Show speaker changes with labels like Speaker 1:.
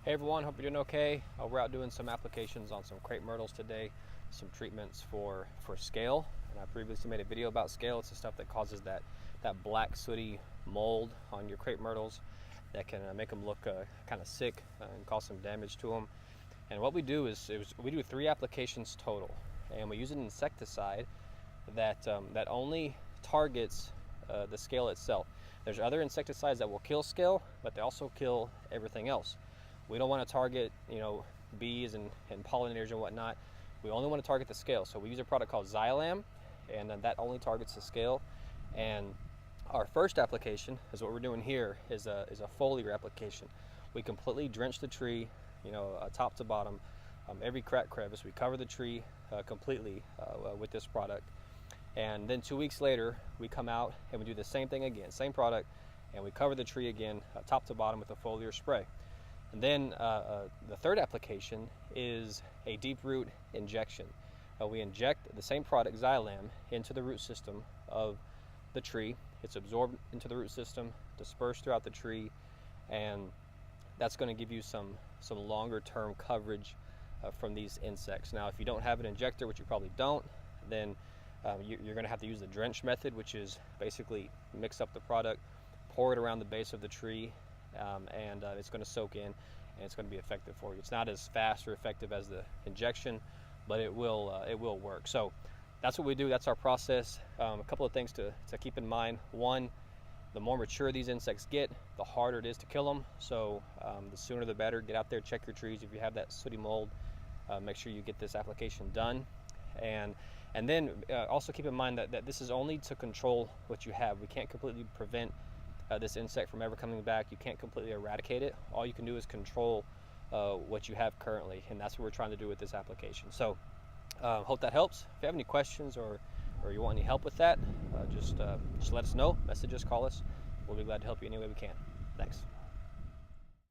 Speaker 1: Hey everyone, hope you're doing okay. We're out doing some applications on some crepe myrtles today, some treatments for scale. And I previously made a video about scale. It's the stuff that causes that black sooty mold on your crepe myrtles that can make them look kind of sick and cause some damage to them. And what we do is we do 3 applications total, and we use an insecticide that only targets the scale itself. There's other insecticides that will kill scale, but they also kill everything else. We don't want to target, bees and pollinators and whatnot. We only want to target the scale. So we use a product called Xylam, and that only targets the scale. And our first application is what we're doing here is a foliar application. We completely drench the tree, top to bottom, every crack crevice. We cover the tree completely with this product. And then 2 weeks later, we come out and we do the same thing again, same product, and we cover the tree again, top to bottom with a foliar spray. And then the third application is a deep root injection. We inject the same product, Xylam, into the root system of the tree. It's absorbed into the root system, dispersed throughout the tree, and that's going to give you some longer term coverage from these insects. Now, if you don't have an injector, which you probably don't, then you're going to have to use the drench method, which is basically mix up the product, pour it around the base of the tree, and it's going to soak in, and it's going to be effective for you. It's not as fast or effective as the injection, but it will work. So that's what we do. That's our process. A couple of things to keep in mind. One, the more mature these insects get, the harder it is to kill them. So the sooner the better. Get out there, check your trees. If you have that sooty mold, make sure you get this application done. And then also keep in mind that this is only to control what you have. We can't completely prevent this insect from ever coming back. You can't completely eradicate it. All you can do is control what you have currently, and that's what we're trying to do with this application. So hope that helps. If you have any questions or you want any help with that, just let us know. Message us, call us. We'll be glad to help you any way we can. Thanks.